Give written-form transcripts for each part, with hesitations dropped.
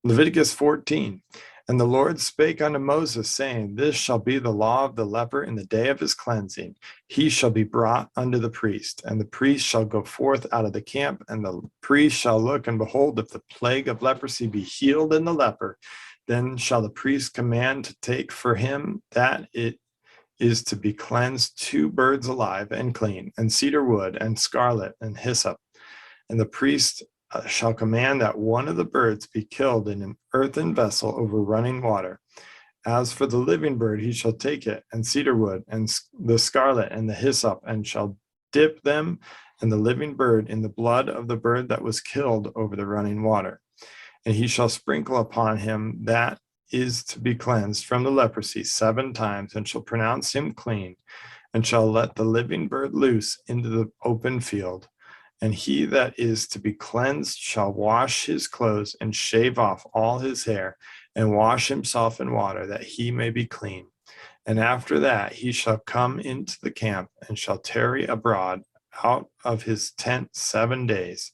Leviticus 14. And the Lord spake unto Moses, saying, This shall be the law of the leper in the day of his cleansing. He shall be brought unto the priest, and the priest shall go forth out of the camp, and the priest shall look, and behold, if the plague of leprosy be healed in the leper, then shall the priest command to take for him that it is to be cleansed 2 birds alive and clean, and cedar wood, and scarlet, and hyssop. And the priest shall command that one of the birds be killed in an earthen vessel over running water. As for the living bird, he shall take it, and cedar wood, and the scarlet, and the hyssop, and shall dip them and the living bird in the blood of the bird that was killed over the running water. And he shall sprinkle upon him that is to be cleansed from the leprosy 7 times, and shall pronounce him clean, and shall let the living bird loose into the open field. And he that is to be cleansed shall wash his clothes and shave off all his hair, and wash himself in water, that he may be clean. And after that he shall come into the camp, and shall tarry abroad out of his tent 7 days.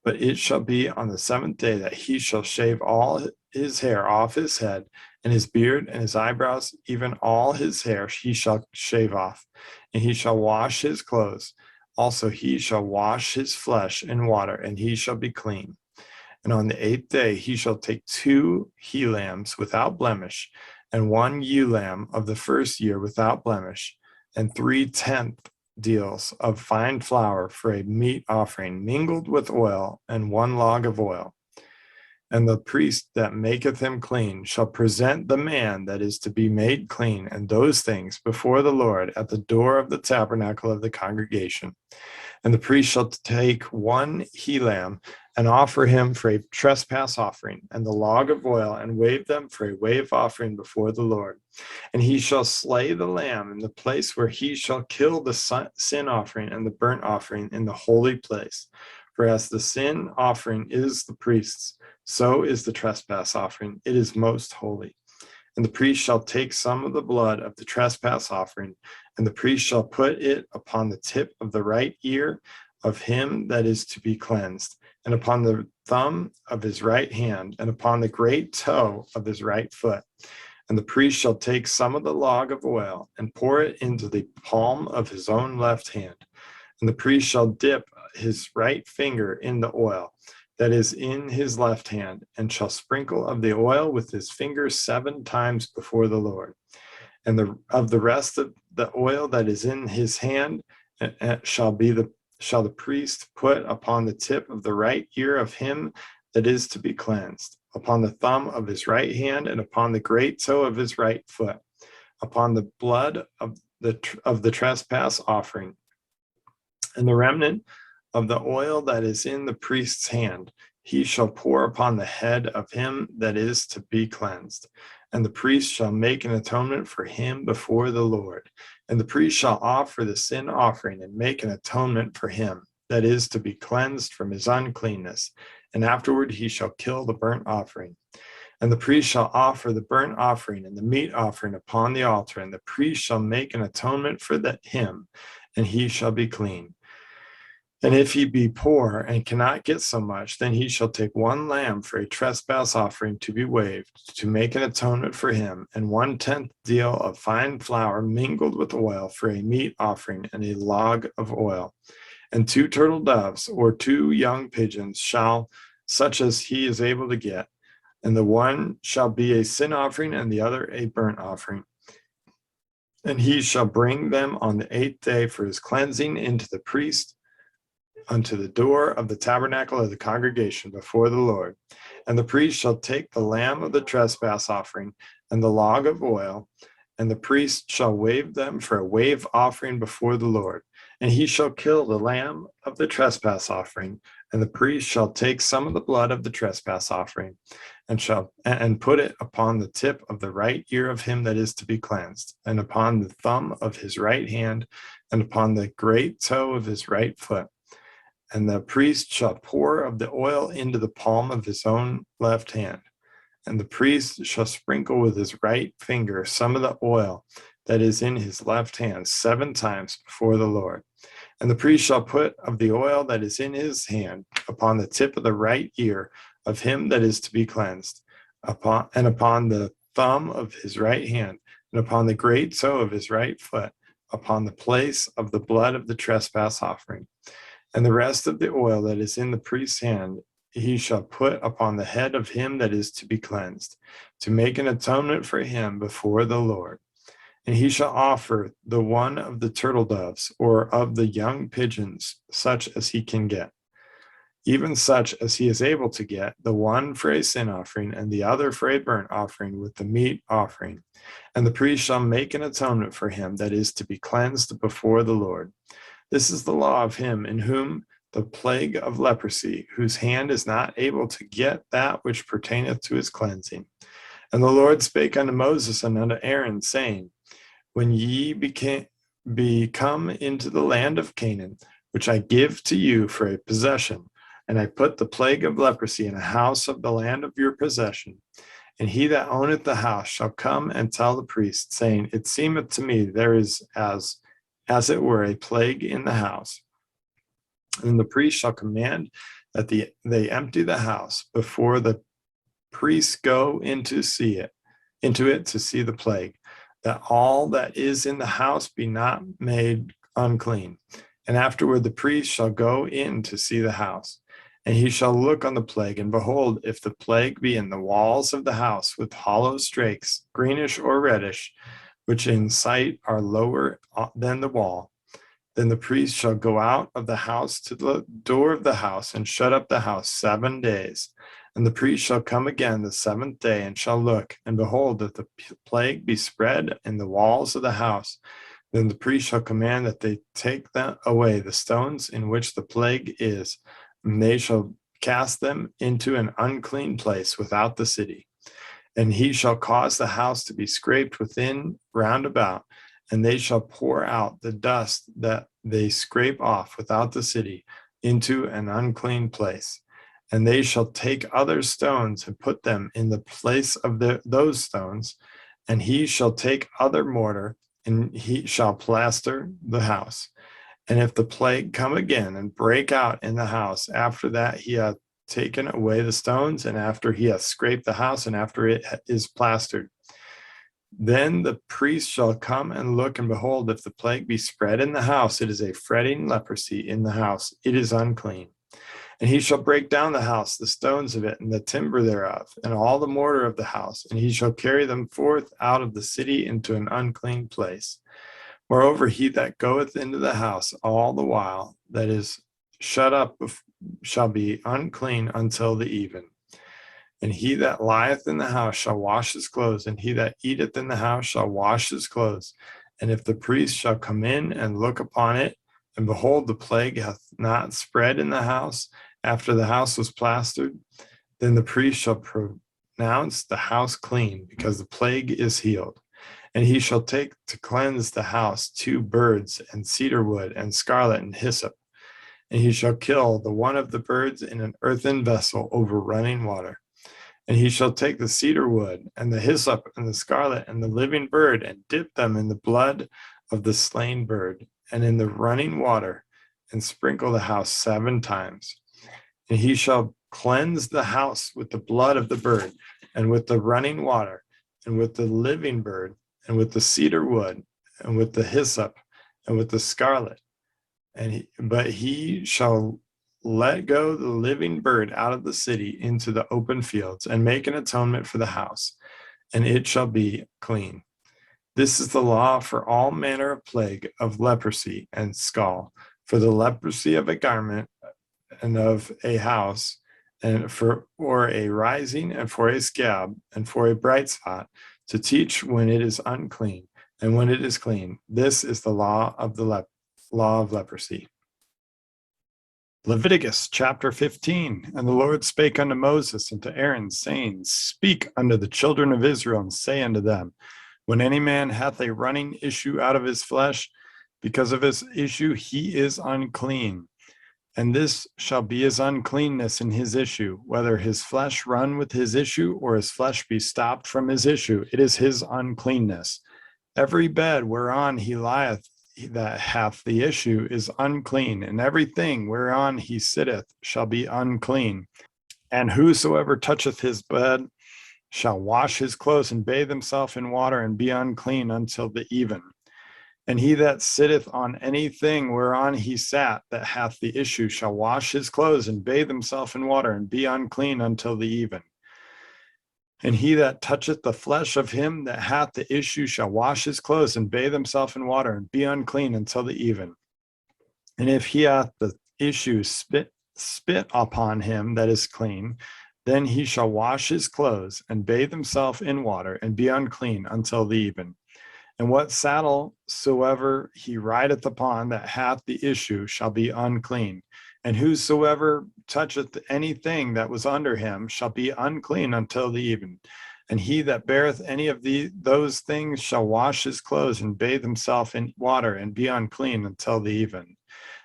But it shall be on the 7th day that he shall shave all his hair off his head, and his beard and his eyebrows, even all his hair he shall shave off. And he shall wash his clothes. Also he shall wash his flesh in water, and he shall be clean. And on the 8th day he shall take 2 he lambs without blemish, and 1 ewe lamb of the first year without blemish, and 3/10 deals of fine flour for a meat offering mingled with oil, and 1 log of oil. And the priest that maketh him clean shall present the man that is to be made clean and those things before the Lord at the door of the tabernacle of the congregation. And the priest shall take 1 he lamb and offer him for a trespass offering, and the log of oil, and wave them for a wave offering before the Lord. And he shall slay the lamb in the place where he shall kill the sin offering and the burnt offering in the holy place. For as the sin offering is the priest's, so is the trespass offering. It is most holy. And the priest shall take some of the blood of the trespass offering, and the priest shall put it upon the tip of the right ear of him that is to be cleansed, and upon the thumb of his right hand, and upon the great toe of his right foot. And the priest shall take some of the log of oil, and pour it into the palm of his own left hand. And the priest shall dip his right finger in the oil that is in his left hand, and shall sprinkle of the oil with his finger 7 times before the Lord. And of the rest of the oil that is in his hand shall the priest put upon the tip of the right ear of him that is to be cleansed, upon the thumb of his right hand, and upon the great toe of his right foot, upon the blood of the trespass offering. And the remnant of the oil that is in the priest's hand he shall pour upon the head of him that is to be cleansed. And the priest shall make an atonement for him before the Lord. And the priest shall offer the sin offering, and make an atonement for him that is to be cleansed from his uncleanness. And afterward he shall kill the burnt offering. And the priest shall offer the burnt offering and the meat offering upon the altar, and the priest shall make an atonement for him, and he shall be clean. And if he be poor and cannot get so much, then he shall take 1 lamb for a trespass offering to be waved, to make an atonement for him, and 1/10 deal of fine flour mingled with oil for a meat offering, and a log of oil. And 2 turtle doves, or 2 young pigeons, such as he is able to get. And the one shall be a sin offering, and the other a burnt offering. And he shall bring them on the 8th day for his cleansing into the priest, unto the door of the tabernacle of the congregation before the Lord. And the priest shall take the lamb of the trespass offering and the log of oil, and the priest shall wave them for a wave offering before the Lord. And he shall kill the lamb of the trespass offering, and the priest shall take some of the blood of the trespass offering, and put it upon the tip of the right ear of him that is to be cleansed, and upon the thumb of his right hand, and upon the great toe of his right foot. And the priest shall pour of the oil into the palm of his own left hand. And the priest shall sprinkle with his right finger some of the oil that is in his left hand 7 times before the Lord. And the priest shall put of the oil that is in his hand upon the tip of the right ear of him that is to be cleansed, upon the thumb of his right hand, and upon the great toe of his right foot, upon the place of the blood of the trespass offering. And the rest of the oil that is in the priest's hand he shall put upon the head of him that is to be cleansed, to make an atonement for him before the Lord. And he shall offer the one of the turtle doves, or of the young pigeons, such as he can get, even such as he is able to get, the one for a sin offering, and the other for a burnt offering with the meat offering. And the priest shall make an atonement for him that is to be cleansed before the Lord. This is the law of him in whom the plague of leprosy, whose hand is not able to get that which pertaineth to his cleansing. And the Lord spake unto Moses and unto Aaron, saying, When ye come into the land of Canaan, which I give to you for a possession, and I put the plague of leprosy in a house of the land of your possession, and he that owneth the house shall come and tell the priest, saying, It seemeth to me there is as it were a plague in the house. And the priest shall command that they empty the house before the priests go into it to see the plague, that all that is in the house be not made unclean. And afterward the priest shall go in to see the house, and he shall look on the plague, and behold, if the plague be in the walls of the house with hollow strakes, greenish or reddish, which in sight are lower than the wall, then the priest shall go out of the house to the door of the house and shut up the house 7 days. And the priest shall come again the 7th day and shall look, and behold, if the plague be spread in the walls of the house, then the priest shall command that they take away the stones in which the plague is, and they shall cast them into an unclean place without the city. And he shall cause the house to be scraped within round about, and they shall pour out the dust that they scrape off without the city into an unclean place. And they shall take other stones and put them in the place of those stones. And he shall take other mortar, and he shall plaster the house. And if the plague come again and break out in the house, after that he hath taken away the stones, and after he hath scraped the house, and after it is plastered, then the priest shall come and look, and behold, if the plague be spread in the house, it is a fretting leprosy in the house, it is unclean. And he shall break down the house, the stones of it, and the timber thereof, and all the mortar of the house, and he shall carry them forth out of the city into an unclean place. Moreover, he that goeth into the house all the while that is shut up shall be unclean until the even. And he that lieth in the house shall wash his clothes, and he that eateth in the house shall wash his clothes. And if the priest shall come in and look upon it, and behold, the plague hath not spread in the house after the house was plastered, then the priest shall pronounce the house clean, because the plague is healed. And he shall take to cleanse the house 2 birds, and cedar wood, and scarlet, and hyssop. And he shall kill the one of the birds in an earthen vessel over running water. And he shall take the cedar wood, and the hyssop, and the scarlet, and the living bird, and dip them in the blood of the slain bird, and in the running water, and sprinkle the house 7 times. And he shall cleanse the house with the blood of the bird, and with the running water, and with the living bird, and with the cedar wood, and with the hyssop, and with the scarlet. But he shall let go the living bird out of the city into the open fields, and make an atonement for the house, and it shall be clean. This is the law for all manner of plague of leprosy and scall, for the leprosy of a garment and of a house, and for a rising, and for a scab, and for a bright spot, to teach when it is unclean and when it is clean. This is the law of the law of leprosy. Leviticus chapter 15. And the Lord spake unto Moses and to Aaron, saying, Speak unto the children of Israel, and say unto them, When any man hath a running issue out of his flesh, because of his issue he is unclean. And this shall be his uncleanness in his issue, whether his flesh run with his issue, or his flesh be stopped from his issue, it is his uncleanness. Every bed whereon he lieth that hath the issue is unclean, and everything whereon he sitteth shall be unclean. And whosoever toucheth his bed shall wash his clothes and bathe himself in water and be unclean until the even. And he that sitteth on anything whereon he sat that hath the issue shall wash his clothes and bathe himself in water and be unclean until the even. And he that toucheth the flesh of him that hath the issue shall wash his clothes and bathe himself in water and be unclean until the even. And if he hath the issue spit upon him that is clean, then he shall wash his clothes and bathe himself in water and be unclean until the even. And what saddle soever he rideth upon that hath the issue shall be unclean. And whosoever toucheth anything that was under him shall be unclean until the even. And he that beareth any of those things shall wash his clothes and bathe himself in water and be unclean until the even.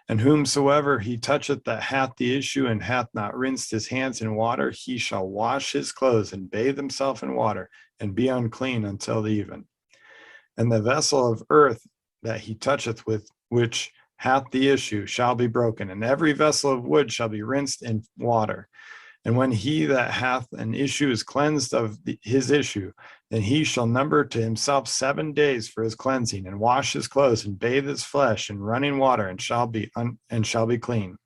And whomsoever he toucheth that hath the issue and hath not rinsed his hands in water, he shall wash his clothes and bathe himself in water and be unclean until the even. And the vessel of earth that he toucheth with which hath the issue shall be broken, and every vessel of wood shall be rinsed in water. And when he that hath an issue is cleansed of his issue, then he shall number to himself 7 days for his cleansing, and wash his clothes, and bathe his flesh in running water, and shall be clean.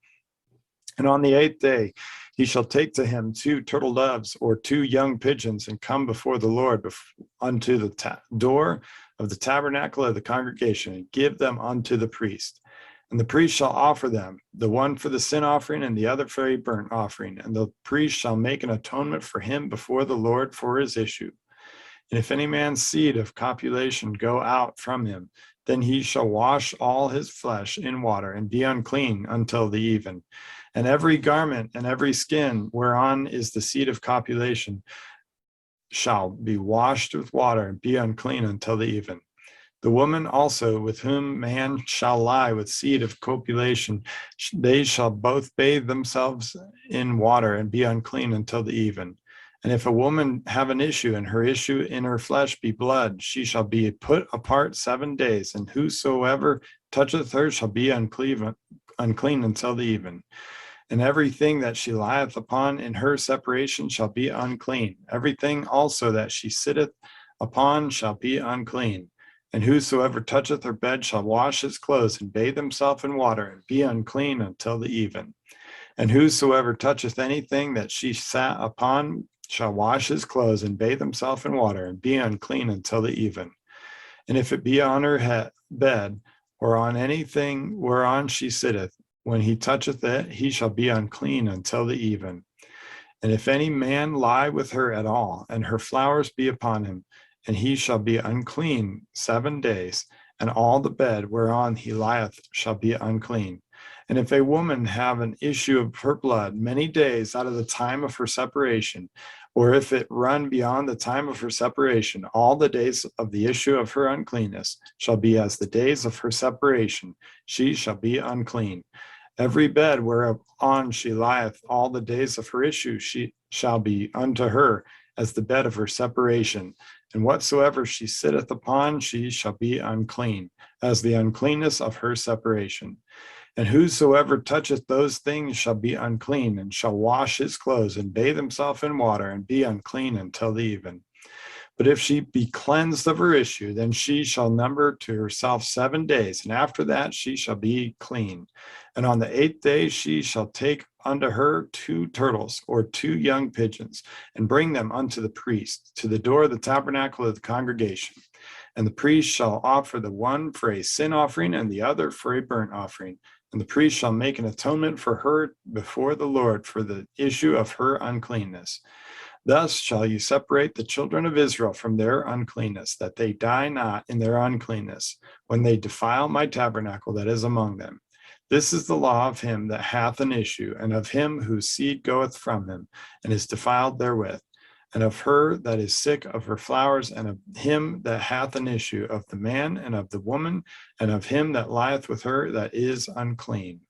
And on the 8th day he shall take to him 2 turtle doves or 2 young pigeons, and come before the Lord unto the door of the tabernacle of the congregation, and give them unto the priest. And the priest shall offer them, the one for the sin offering and the other for a burnt offering. And the priest shall make an atonement for him before the Lord for his issue. And if any man's seed of copulation go out from him, then he shall wash all his flesh in water and be unclean until the even. And every garment and every skin whereon is the seed of copulation shall be washed with water and be unclean until the even. The woman also with whom man shall lie with seed of copulation, they shall both bathe themselves in water and be unclean until the even. And if a woman have an issue, and her issue in her flesh be blood, she shall be put apart 7 days, and whosoever toucheth her shall be unclean until the even. And everything that she lieth upon in her separation shall be unclean. Everything also that she sitteth upon shall be unclean. And whosoever toucheth her bed shall wash his clothes and bathe himself in water and be unclean until the even. And whosoever toucheth anything that she sat upon shall wash his clothes and bathe himself in water and be unclean until the even. And if it be on her bed or on anything whereon she sitteth, when he toucheth it, he shall be unclean until the even. And if any man lie with her at all, and her flowers be upon him, and he shall be unclean 7 days, and all the bed whereon he lieth shall be unclean. And if a woman have an issue of her blood many days out of the time of her separation, or if it run beyond the time of her separation, all the days of the issue of her uncleanness shall be as the days of her separation, she shall be unclean. Every bed whereon she lieth all the days of her issue, she shall be unto her as the bed of her separation. And whatsoever she sitteth upon, she shall be unclean, as the uncleanness of her separation. And whosoever toucheth those things shall be unclean, and shall wash his clothes, and bathe himself in water, and be unclean until the even. But if she be cleansed of her issue, then she shall number to herself 7 days, and after that she shall be clean. And on the 8th day she shall take unto her 2 turtles or 2 young pigeons, and bring them unto the priest to the door of the tabernacle of the congregation. And the priest shall offer the one for a sin offering and the other for a burnt offering. And the priest shall make an atonement for her before the Lord for the issue of her uncleanness. Thus shall you separate the children of Israel from their uncleanness, that they die not in their uncleanness, when they defile my tabernacle that is among them. This is the law of him that hath an issue, and of him whose seed goeth from him, and is defiled therewith, and of her that is sick of her flowers, and of him that hath an issue, of the man and of the woman, and of him that lieth with her that is unclean.